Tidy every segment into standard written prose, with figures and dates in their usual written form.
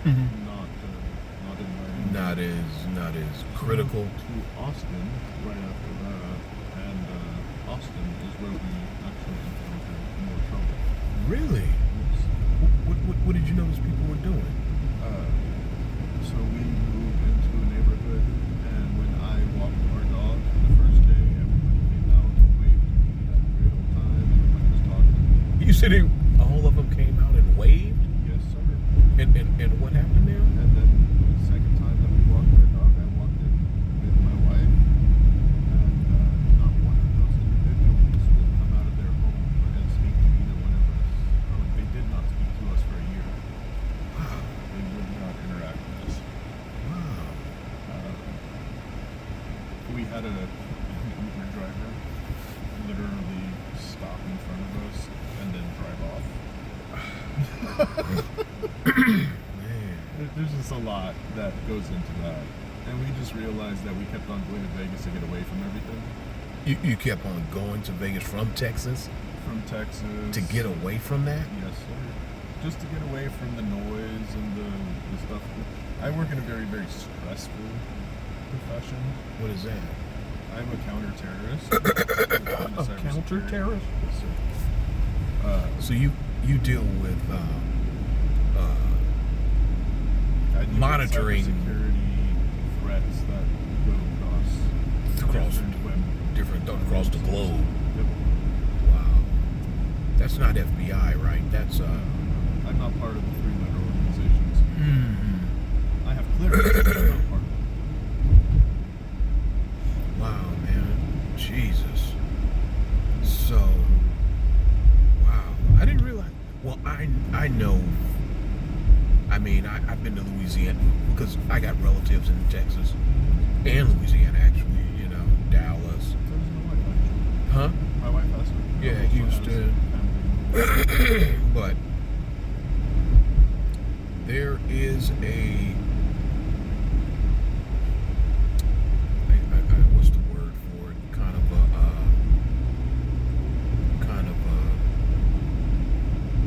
not inviting. Not as critical. To Austin right after that, and Austin is where we actually encountered more trouble. Really? Yes. What did you notice people were doing? So we moved into a neighborhood, and when I walked our dog the first day, everybody came out and waved to me, had a great old time, everybody was talking. You said all of them came out and waved? Yes, sir. And what happened there? And then the second time that we walked our dog, I walked in with my wife, and not one of those individuals would come out of their home and speak to either one of us. Or they did not speak to us for a year. Wow. They would not interact with us. Wow. We had an Uber driver literally stop in front of us and then drive off. Man. There's just a lot that goes into that. And we just realized that we kept on going to Vegas to get away from everything. You kept on going to Vegas from Texas From Texas. to get away from that? Yes, sir. Just to get away from the noise and the stuff. I work in a very, very stressful profession. What is that? I'm a counter-terrorist. A counter-terrorist? Yes, sir. So you deal with I deal with monitoring cybersecurity threats that go across different across the globe. Yep. Wow. That's not FBI, right? That's I'm not part of the three-letter organizations. mm-hmm. I have clearance, but I'm not part of it. Wow, man. Jesus. So, wow. I didn't realize. Well, I know. I mean, I've been to Louisiana because I got relatives in Texas and Louisiana, actually. You know, Dallas. So does my wife, actually. Huh? My wife has her. Yeah, also Houston. has family. But there is a what's the word for it? Kind of a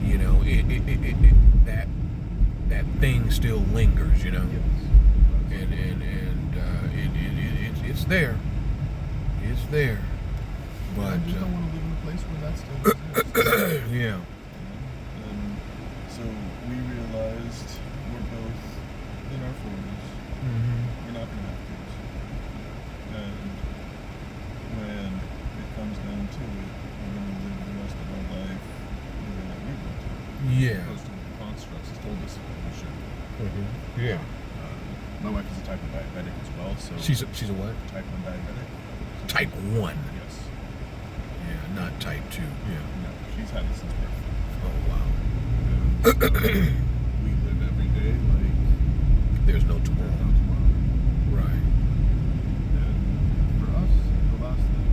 you know, that thing still lingers, you know, Yes. and it's there, but I just don't want to live in a place where that still exists. yeah. And so we realized we're both in our 40s. Mm-hmm. We're not going to have kids. And when it comes down to it, we're going to live the rest of our life the way that we want to. Yeah. Opposed to what the constructs has told us that we should. Mm-hmm. Yeah. My wife is a type 1 diabetic as well, so She's a what? type 1 diabetic. So Type 1. Yes. Yeah, not type 2. Yeah. No, she's had it since birth. Oh, wow. And so we live every day like There's no there's tomorrow. no tomorrow. Right. And for us, the last thing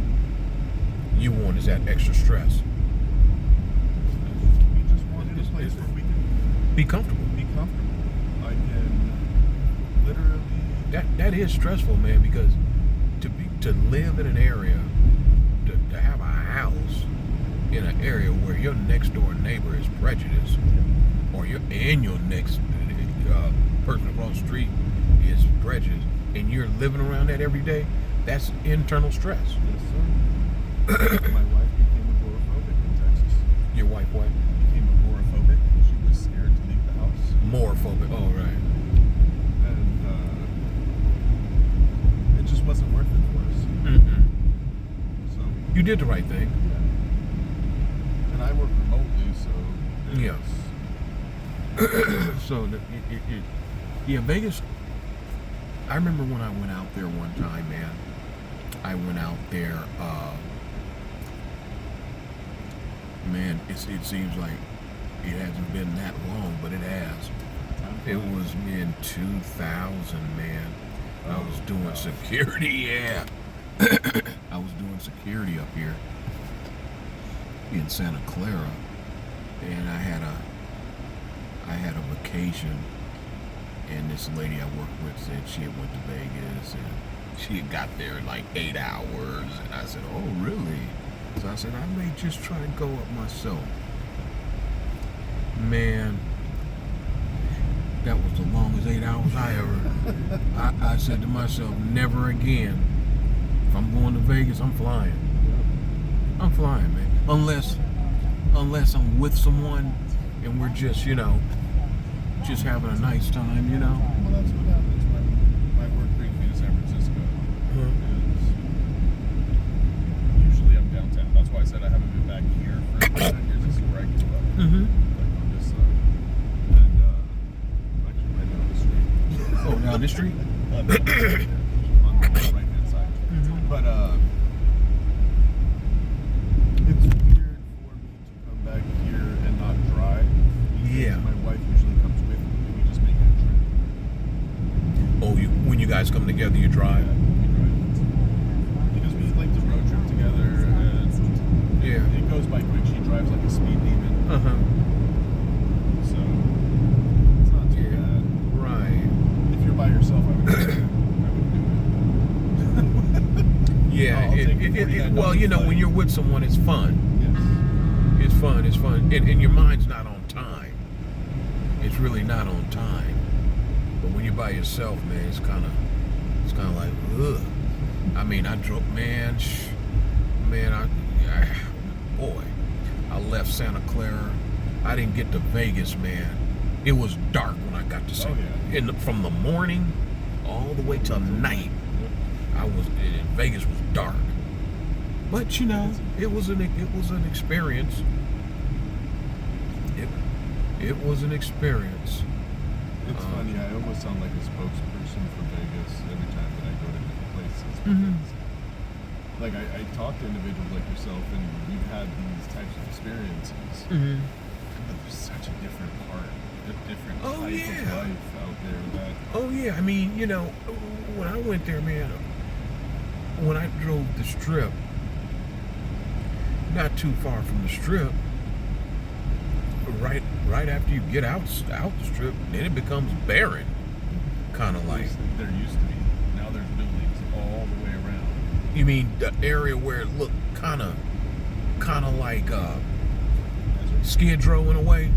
You want is that extra stress. is we just wanted a place where we can Be comfortable. be comfortable. I can literally That is stressful, man, because to live in an area, to have a house in an area where your next door neighbor is prejudiced, or your next person across the street is prejudiced, and you're living around that every day, that's internal stress. Yes, sir. My wife became agoraphobic in Texas. Your wife what? Became agoraphobic. She was scared to leave the house. More phobic. Oh, right. And it just wasn't worth it for us. Mm-mm. So, You did the right thing. yeah. And I work remotely, so Yeah. So, yeah, Vegas. I remember when I went out there one time, man. I went out there. Man, it seems like it hasn't been that long, but it has. It was in 2000, man. I was doing security, yeah. I was doing security up here in Santa Clara, and I had a vacation, and this lady I worked with said she had went to Vegas, and she had got there in like 8 hours, and I said, oh, really? So I said, I may just try and go up myself. Man, That was the longest 8 hours I ever. I said to myself, never again. If I'm going to Vegas, I'm flying. I'm flying, man. Unless I'm with someone and we're just, just having a nice time, Well, that's what happens when my work brings me to San Francisco. Huh. Is usually I'm downtown. That's why I said I haven't been back here for 10 years. This is where I grew up. Mm-hmm. Like on this side. And actually right down the street. Oh, down this street? On the right hand side. Mm-hmm. But it's weird for me to come back here and not drive. Because Yeah. my wife usually comes with me and we just make a trip. Oh, when you guys come together, you drive? We drive. Because we like to road trip together and Yeah. it goes by quick. She drives like a speed demon. Uh-huh. So it's not too Yeah. bad. Right. If you're by yourself, I would do it. Yeah. I'll take $49 Well, when flight. you're with someone, it's fun. Yes. It's fun. It's fun. And your mind's not on time. It's really not on time. But when you're by yourself, man, it's kind of like, ugh. I mean, I drove, man, boy, I left Santa Clara. I didn't get to Vegas, man. It was dark when I got to Santa. Oh, yeah. From the morning all the way till night. Vegas was dark. But it was an experience. It was an experience. It's funny. I almost sound like a spokesperson for Vegas every time that I go to different places. Mhm. Because, like, I talk to individuals like yourself, and you've had these types of experiences. Mm-hmm. But there's such a different part, a different Oh, type yeah. of life out there that. Oh yeah, I mean, when I went there, man, when I drove the strip, not too far from the strip, right after you get out the strip, then it becomes barren, kind of like. There used to be. Now there's buildings all the way around. You mean the area where it looked kind of like Skid Row in a way?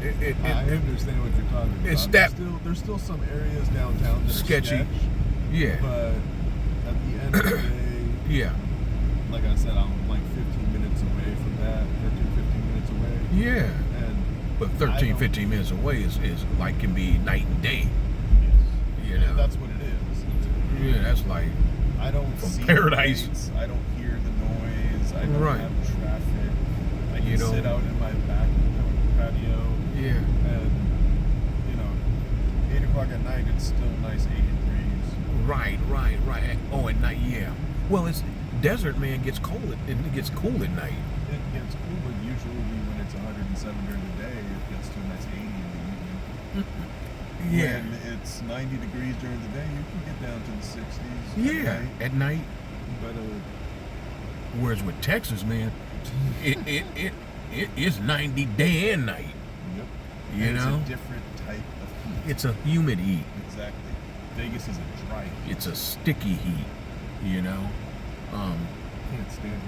I understand what you're talking about. It's There's still some areas downtown that are sketchy. sketch, Yeah, but at the end of the day, yeah, like I said, I'm like 15 minutes away from that, 15 minutes away. yeah. And But I 13, don't- 15 minutes away is like can be night and day. yes, that's what it is. Yeah, that's like I don't From see paradise. the lights, I don't hear the noise. I don't Right. have traffic. I can You don't- sit out in my back patio, yeah. and 8 o'clock at night, it's still nice 80 degrees. Right. Oh, at night, yeah. Well, it's desert, man. Gets cold. It gets cool at night. It gets cool, but usually when it's 107 during the day, it gets to a nice 80 in the evening. Yeah. When it's 90 degrees during the day, you can get down to the 60s. Yeah. At night. But Whereas with Texas, man, it is 90 day and night. yep. You And know? it's a different type of heat. It's a humid heat. Exactly. Vegas is a dry heat. It's a sticky heat. Can't stand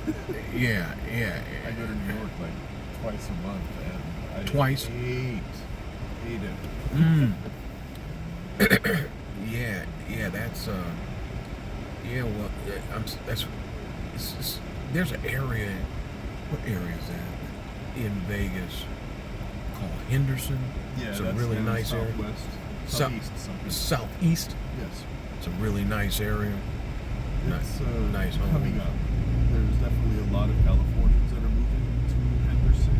humidity. Yeah. I go to New York like twice a month, and I Twice? hate it. Mm. yeah. That's yeah. Well, there's an area. What area is that in Vegas called Henderson? Yeah, It's a that's really down nice area. southwest, Sou- southeast. Southeast. Yes, It's a really nice area. it's nice home. coming up. There's definitely a lot of Californians that are moving to Henderson.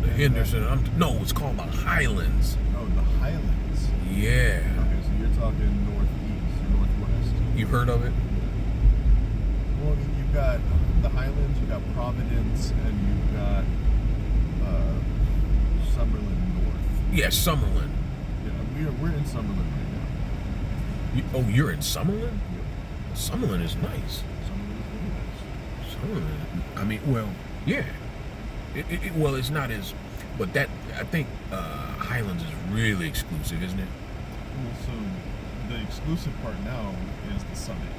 The Henderson. No, it's called the Highlands. Oh, the Highlands. Yeah. Okay, so you're talking northeast or northwest. You heard of it? Well, I mean, you've got the Highlands, you've got Providence, and you've got Summerlin North. Yeah, Summerlin. Yeah, we're in Summerlin right now. You're in Summerlin? Yep. Summerlin is nice. Summerlin is Summerlin. I mean, well, yeah. Well, it's not as, but that I think Highlands is really exclusive, isn't it? really nice. Well, so the exclusive part now is the Summit.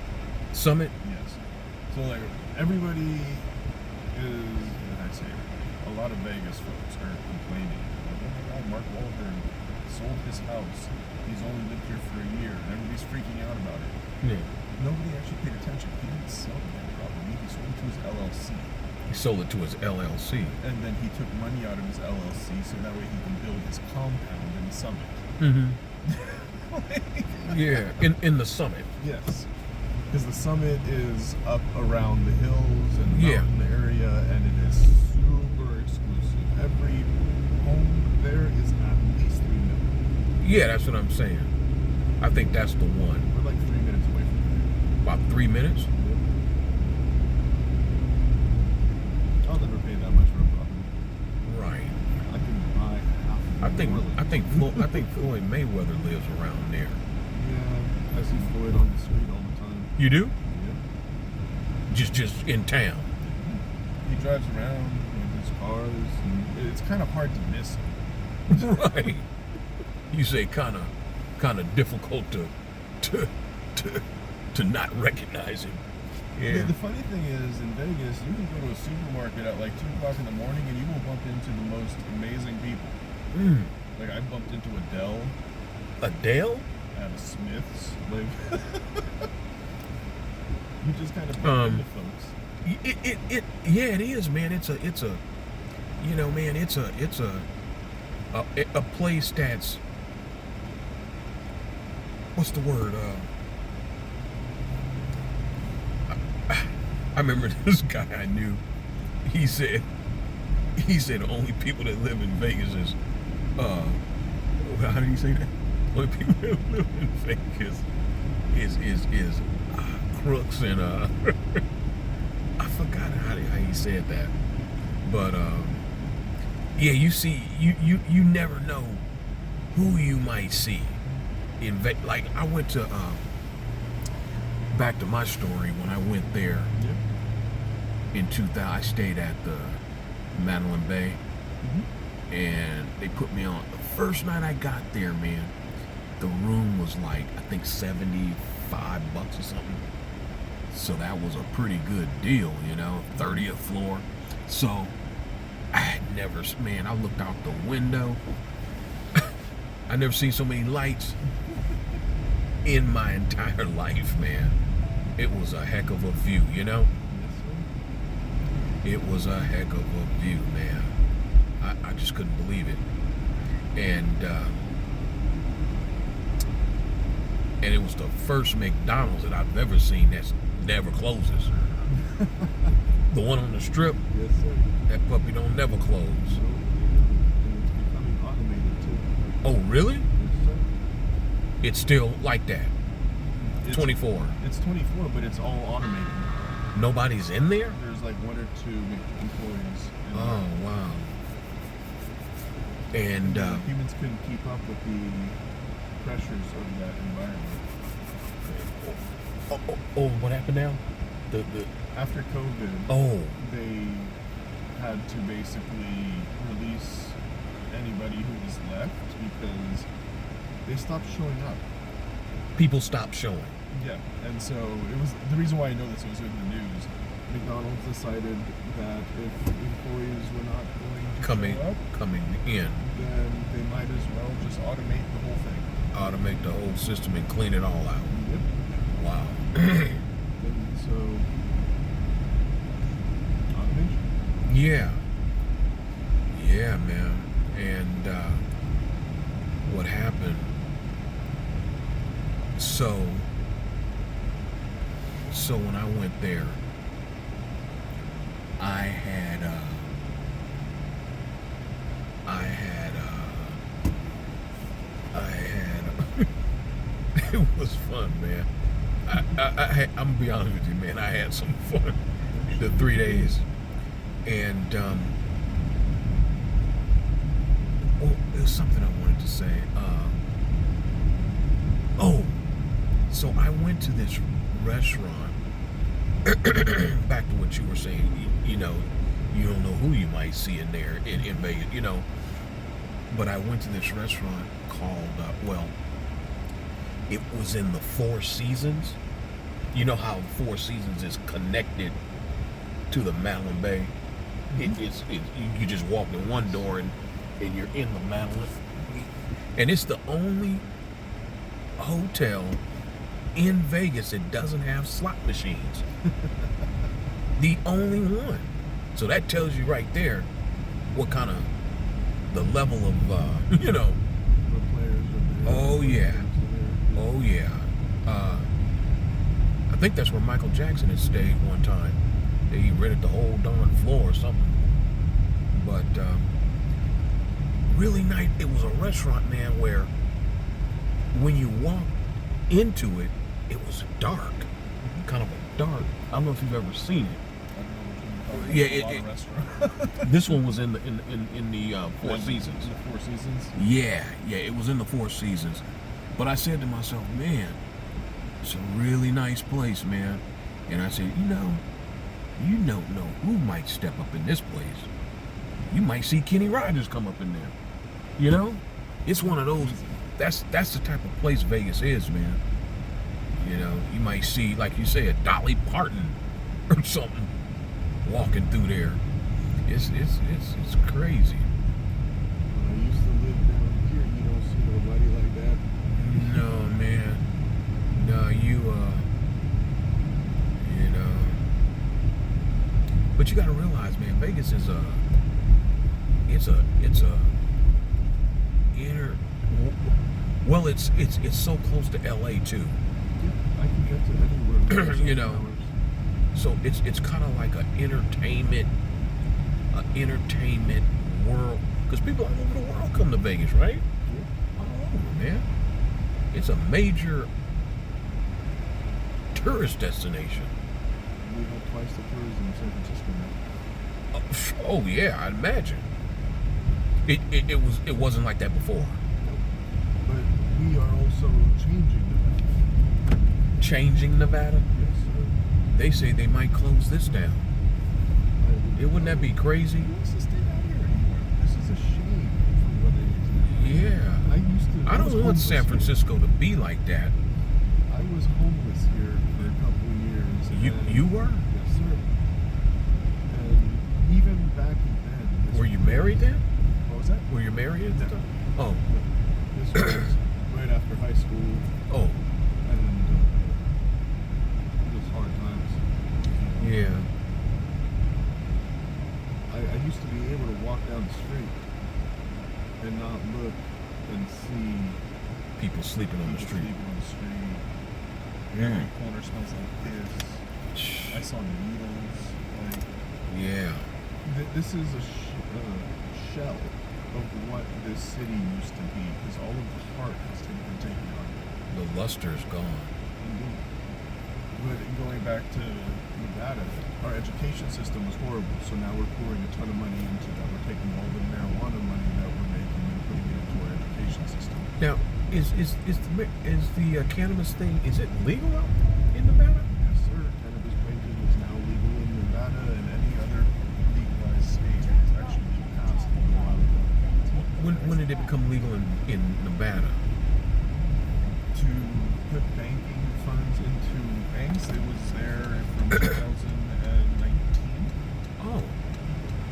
Summit. Yes. So like everybody is, I say everybody, a lot of Vegas folks are complaining oh, Mark Wahlberg sold his house. He's only lived here for a year, and everybody's freaking out about it. Yeah. Nobody actually paid attention. He didn't sell the property. He sold it to his LLC. He sold it to his LLC. And then he took money out of his LLC so that way he can build his compound in the Summit. Mm-hmm. Yeah, in the Summit. Yes. Because the Summit is up around the hills and the Yeah. mountain area, and it is super exclusive. Every home there is at least 3 million. Yeah, that's what I'm saying. I think that's the one. We're like 3 minutes away from there. About 3 minutes? I'll never pay that much for a property. Right. I can buy half of I think Floyd Mayweather lives around there. Yeah, I see Floyd on the street all the time. You do? Yeah. Just in town. He drives around with his cars, and it's kind of hard to miss him. Right. You say kind of difficult to not recognize him. Yeah. The funny thing is, in Vegas, you can go to a supermarket at like 2 o'clock in the morning, and you will bump into the most amazing people. Mm. Like I bumped into Adele Adele? at a Smith's. Like you just kind of bump into folks. Yeah, it is, man. It's a you know, man, it's a place that's, what's the word? I remember this guy I knew. He said the only people that live in Vegas is how did he say that? Only people that live in Vegas is crooks and I forgot how he said that. But yeah, you see, you never know who you might see in Vegas. Like I went to back to my story when I went there. Yep. In 2000, I stayed at the Madeline Bay, and they put me on. The first night I got there, man, the room was like, I think $75 or something. So that was a pretty good deal, you know, 30th floor. So I had never, man, I looked out the window. I never seen so many lights in my entire life, man. It was a heck of a view, you know? It was a heck of a view, man. I just couldn't believe it. And it was the first McDonald's that I've ever seen that's never closes. The one on the strip, Yes, sir. that puppy don't never close. And it's becoming automated too. Oh, really? Yes, sir. It's still like that. It's 24. It's 24, but it's all automated. Nobody's in there? There's like 1 or 2 employees. in there. Oh, wow. And Humans couldn't keep up with the pressures of that environment. oh, what happened now? The After COVID, oh, they had to basically release anybody who was left because they stopped showing up. people stopped showing. Yeah, and so it was the reason why I know this was in the news. McDonald's decided that if employees were not going to show up, coming in, then they might as well just automate the whole thing. automate the whole system and clean it all out. Yep. Wow. And so automation. Yeah. Yeah, man. And what happened? So when I went there, I had it was fun, man. I'm gonna be honest with you, man. I had some fun the 3 days, and well, there's something I wanted to say. So I went to this restaurant. Back to what you were saying, you know, you don't know who you might see in there in Vegas, you know. But I went to this restaurant called, it was in the Four Seasons. You know how Four Seasons is connected to the Madeline Bay? You just walk in one door and and you're in the Madeline. And it's the only hotel in Vegas that doesn't have slot machines. The only one. So that tells you right there what kind of the level of, you know. The players are there. Oh, yeah. There. Oh, yeah. I think that's where Michael Jackson had stayed one time. He rented the whole darn floor or something. But really nice. It was a restaurant, man, where when you walked into it, it was dark. Kind of a dark. I don't know if you've ever seen it. Yeah, this one was in the Four Seasons. In the Four Seasons? Yeah, it was in the Four Seasons. But I said to myself, man, it's a really nice place, man. And I said, you don't know who might step up in this place. You might see Kenny Rogers come up in there. You know? It's one of those, that's the type of place Vegas is, man. You know, you might see, like you said, Dolly Parton or something walking through there. It's crazy. When I used to live down here, you don't see nobody like that. No, man. No, you know. But you got to realize, man, Vegas is it's a inner. Well, it's so close to LA too. Yeah, I can get to anywhere. You know. So it's kind of like an entertainment world, because people all over the world come to Vegas, right? Yeah. All over, man. It's a major tourist destination. We have twice the tourism in San Francisco now. Oh yeah, I'd imagine. It wasn't like that before. But we are also changing Nevada. Changing Nevada? Yes, sir. They say they might close this down. Wouldn't that be crazy? Who wants to stay down here anymore? This is a shame for what it is now. Yeah. I don't want San Francisco to be like that. I was homeless here for a couple of years. You were? Yes, sir. And even back then. Were you married then? What was that? Were you married at the time? Oh. This was right after high school. Oh. And it was hard times. Yeah. I used to be able to walk down the street and not look and see people sleeping on the street. Sleeping on the street. Yeah. Every corner smells like this. I saw needles. Like, yeah. This is a shell of what this city used to be, because all of the heart has been taken out of it. The luster's gone. Indeed. But going back to Nevada, our education system was horrible, so now we're pouring a ton of money into that. We're taking all the marijuana money that we're making and putting it into our education system. Now, is the cannabis thing, is it legal out in Nevada? Yes, sir. Cannabis banking is now legal in Nevada and any other legalized state. It's actually been passed a while ago. When did it become legal in Nevada? To put banking funds into banks, it was there from 2019. Oh.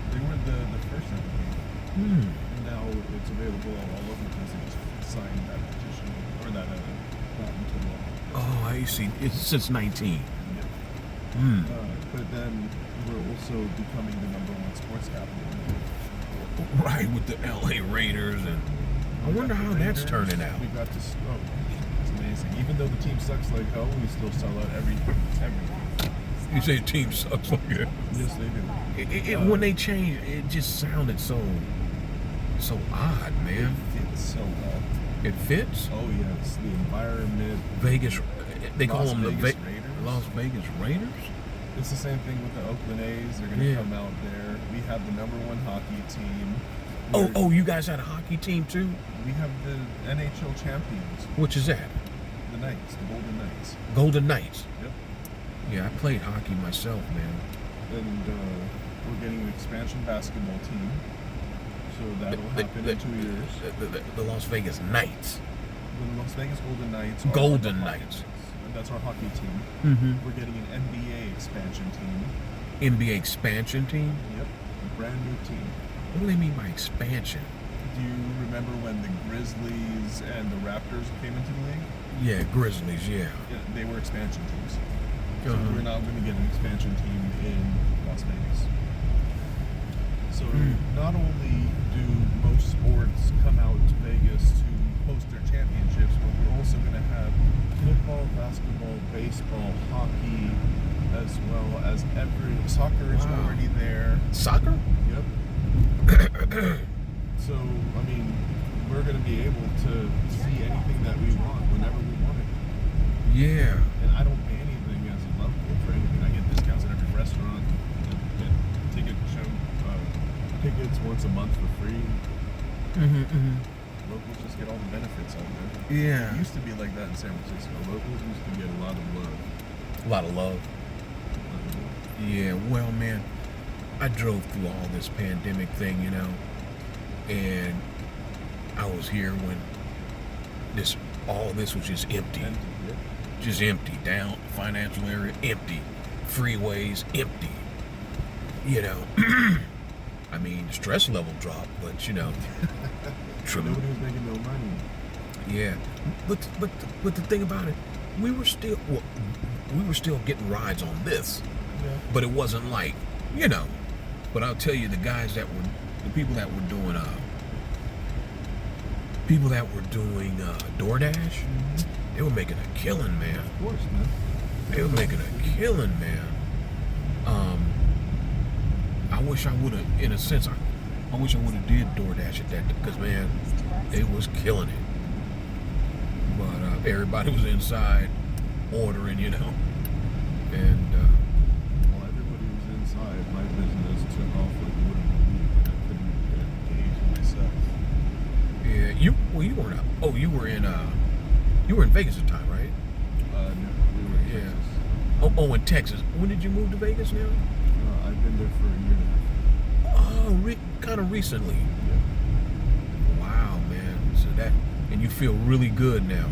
They were the first application. Hmm. Now it's available all over because they just signed that petition or that into law. Oh, I see. It's since 19. Yeah. Hmm. But then we're also becoming the #1 sports capital. Right, with the LA Raiders, and I wonder how that's turning out. We got to. Oh, it's amazing. Even though the team sucks like hell, we still sell out everything. You say the team sucks like that? Yes, they do. When they changed, it just sounded so odd, man. It fits so well. It fits? Oh yes, the environment. Vegas, they call them the Raiders. Las Vegas Raiders? It's the same thing with the Oakland A's. They're going to come out there. We have the #1 hockey team. Oh, you guys had a hockey team too? We have the NHL champions. Which is that? The Knights, the Golden Knights. Golden Knights. Yep. Yeah, I played hockey myself, man. And we're getting an expansion basketball team. So that'll happen in 2 years. The Las Vegas Knights. The Las Vegas Golden Knights. Golden Knights. And that's our hockey team. Mm-hmm. We're getting an NBA expansion team. NBA expansion team? Yep. A brand new team. What do they mean by expansion? Do you remember when the Grizzlies and the Raptors came into the league? Yeah, Grizzlies. Yeah. Yeah, they were expansion teams. So Uh-huh. we're now going to get an expansion team in Las Vegas. So not only do most sports come out to Vegas to host their championships, but we're also going to have football, basketball, baseball, hockey, as well as soccer is Wow. already there. Soccer? Yep. So, I mean, we're going to be able to see anything that we want whenever we want it. Yeah. And I don't pay anything as a local for anything. I get discounts at every restaurant. Get tickets once a month for free. Locals just get all the benefits out there. Yeah. It used to be like that in San Francisco. Locals used to get a lot of love. A lot of love. Yeah, well, man, I drove through all this pandemic thing, you know, and I was here when all this was just empty. And, yeah. Just empty. Down financial area, empty. Freeways, empty. You know, I mean, stress level dropped, but you know, Nobody was making no money. yeah. But the thing about it, we were still getting rides on this, Yeah. but it wasn't like, you know. But I'll tell you, the people that were doing DoorDash, they were making a killing, man. Of course, man. They were making a killing, man. I wish I would have, in a sense, I wish I would have did DoorDash at that, because man, it was killing it. But everybody was inside ordering, you know, and While everybody was inside, my business took off like you wouldn't believe. I couldn't get a gauge myself. yeah, you were in Vegas at the time, right? No, we were in Yeah. Texas. Oh, in Texas. When did you move to Vegas now? I've been there for a year and a half. Oh, kind of recently. Yeah. Wow, man. So and you feel really good now.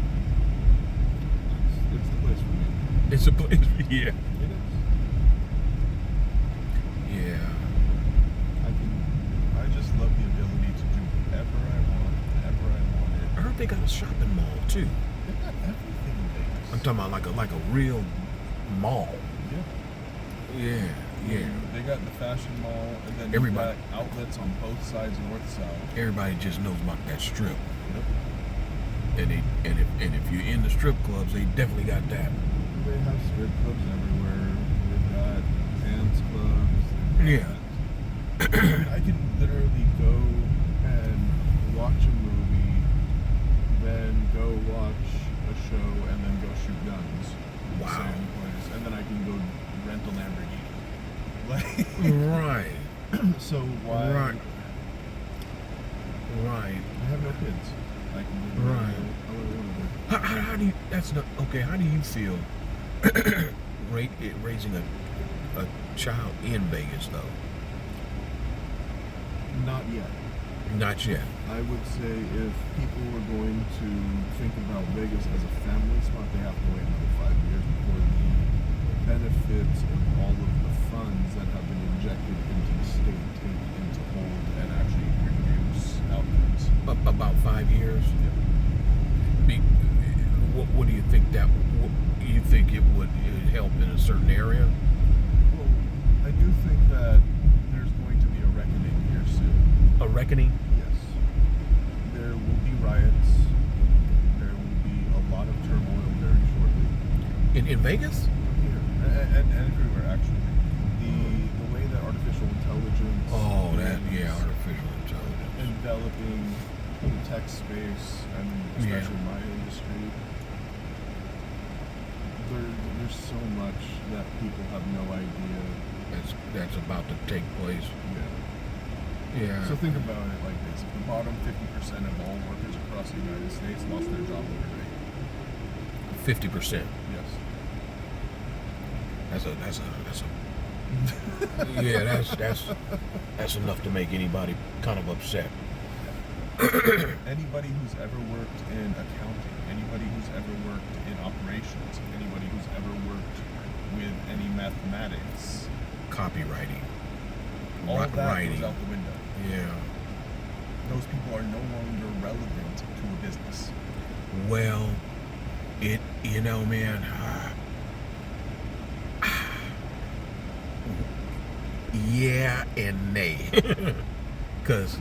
It's the place for me. It's a place, yeah. It is. Yeah. I just love the ability to do whatever I want, whenever I want I it. heard they got a shopping mall too. They've got everything in Vegas. I'm talking about like a real mall. Yeah. Yeah, yeah. They got the fashion mall, and then Everybody. you've got outlets on both sides, north south. Everybody just knows about that strip. Yep. And if you're in the strip clubs, they definitely got that. They have strip clubs everywhere. They've got dance clubs. Yeah. I can literally go and watch a movie, then go watch a show, and then go shoot guns. in the Wow. same place. And then I can go rent a Lamborghini. Like, Right. so why? Right. Right. I have no kids. I can do Right. whatever I want to do. How do you? That's not okay. How do you feel raising a child in Vegas though? Not yet. Not yet. I would say if people were going to think about Vegas as a family spot, they have to wait another 5 years before the benefits of all of the funds that have been injected into the state take into hold and actually reduce outcomes. About 5 years. What do you think you think it would help in a certain area? Well, I do think that there's going to be a reckoning here soon. A reckoning? Yes. There will be riots. There will be a lot of turmoil very shortly. In Vegas? Here and everywhere, actually. The way that artificial intelligence Oh, is artificial intelligence. enveloping the tech space, and especially my industry, there's so much that people have no idea. That's about to take place. Yeah. So think about it like this: if the bottom 50% of all workers across the United States lost their job overnight. 50%. Yes. That's enough to make anybody kind of upset. Anybody who's ever worked in accounting, anybody who's ever worked in operations, anybody who's ever worked with any mathematics, Copywriting. all that Writing. goes out the window. Yeah. those people are no longer relevant to a business. Well, you know, man. Yeah and nay, because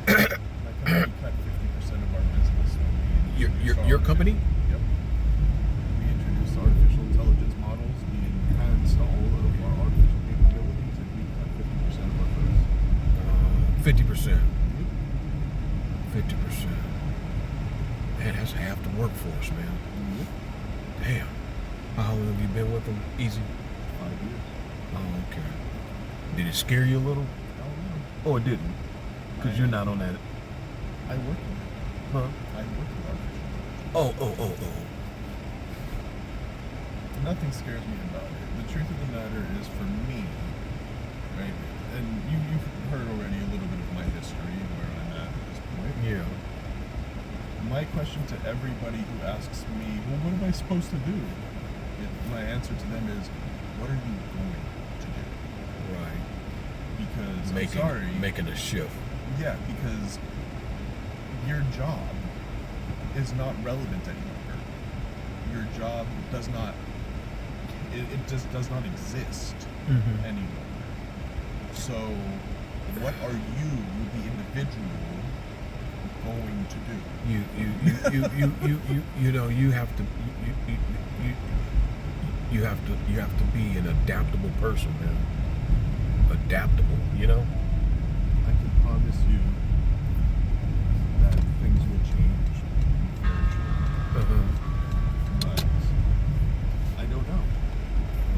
My company cut 50% of our business when we introduced your company. Yep. We introduced artificial intelligence models. We enhanced all of our artificial capabilities, and we cut 50% of our force. 50%. 50%. Man, that's half the workforce, man. Damn. How long have you been with them? Easy. 5 years. Oh, okay. Did it scare you a little? Oh, it didn't. Because you're not on that. I work with it. Huh? I work with artificial intelligence. Oh. Nothing scares me about it. The truth of the matter is, for me, right, and you've heard already a little bit of my history, where I'm at this point. Yeah. My question to everybody who asks me, well, what am I supposed to do? My answer to them is, what are you going to do? Right. Because, Making a shift. Yeah, because your job is not relevant any longer. Your job does not, it just does not exist Mm-hmm. any longer. So, what are you, the individual, going to do? You know, you have to be an adaptable person, man. Adaptable, you know? I can promise you that things will change very shortly. But I don't know.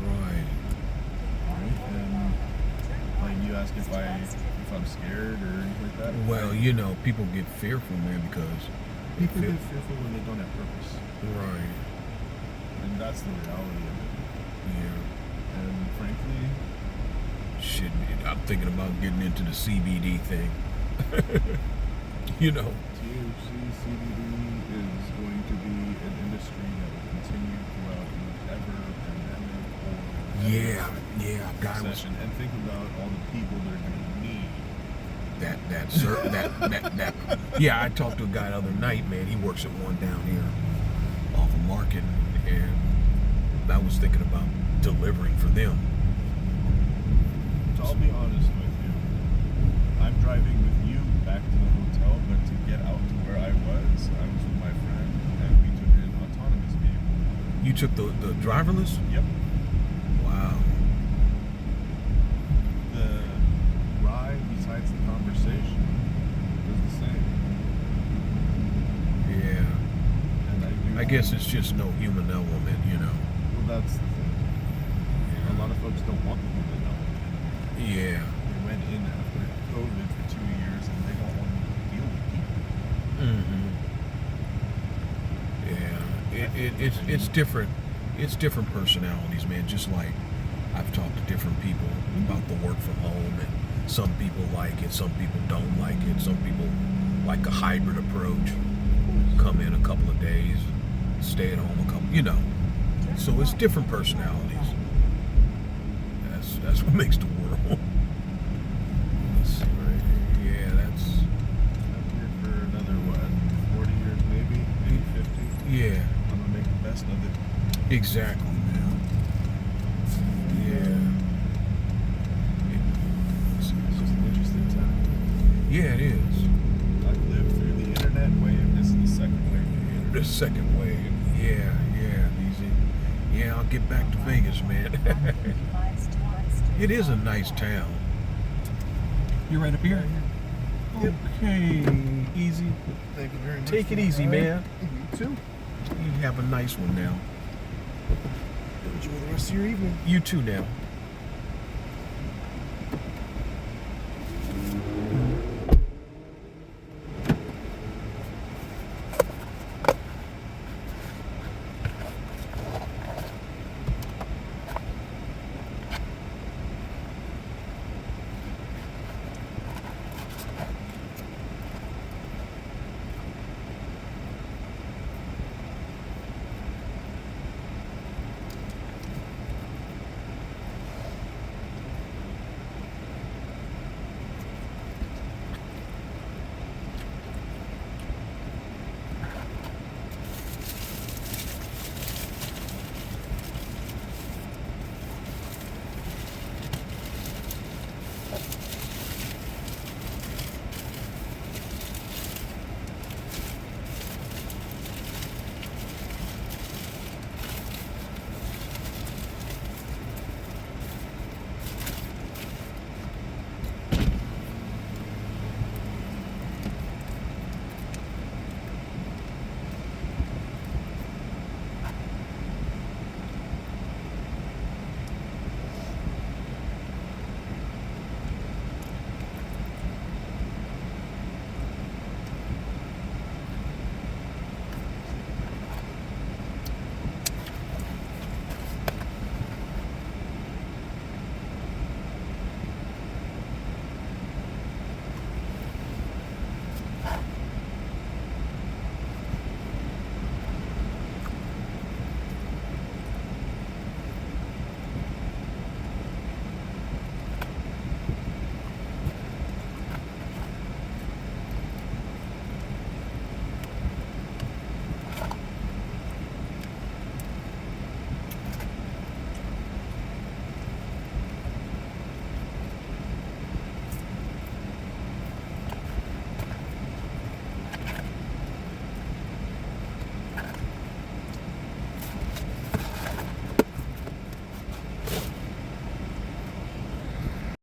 Right. Right? And like you ask if I'm scared or anything like that. Well, you know, people get fearful, man, because People get fearful when they don't have purpose. Right. And that's the reality of it. Yeah. And frankly, Shit, I'm thinking about getting into the CBD thing. You know. THC, CBD is going to be an industry that will continue throughout whatever pandemic or Yeah. Guy was recession. And think about all the people they're going to need. that. Yeah, I talked to a guy the other night, man. He works at one down here off of Market, and I was thinking about delivering for them. So I'll be honest with you. I'm driving with you back to the hotel, but to get out to where I was with my friend, and we took an autonomous vehicle. You took the driverless? Yep. Wow. The ride, besides the conversation, was the same. Yeah. And I guess it's just no human element, you know. Well, that's the thing. A lot of folks don't want the human element. Yeah. They went in after COVID for 2 years, and they don't want to deal with people. Mm-hmm. Yeah. It's different. It's different personalities, man. Just like I've talked to different people about the work from home, and some people like it, some people don't like it, some people like a hybrid approach. Come in a couple of days, stay at home a couple, you know. So it's different personalities. That's what makes the world. Let's see right here. Yeah, that's. I'm here for another, 40 years maybe 50. Yeah. I'm going to make the best of it. Exactly, man. Yeah. It's just an interesting time. Yeah, it is. I've lived through the internet wave. This is the second wave of the internet. The second wave. Yeah, easy. Yeah, I'll get back to Vegas, man. It is a nice town. You're right up here? Yep. Okay, easy. Thank you very much. Take it easy, man. You too. You have a nice one now. Enjoy the rest of your evening. You too now.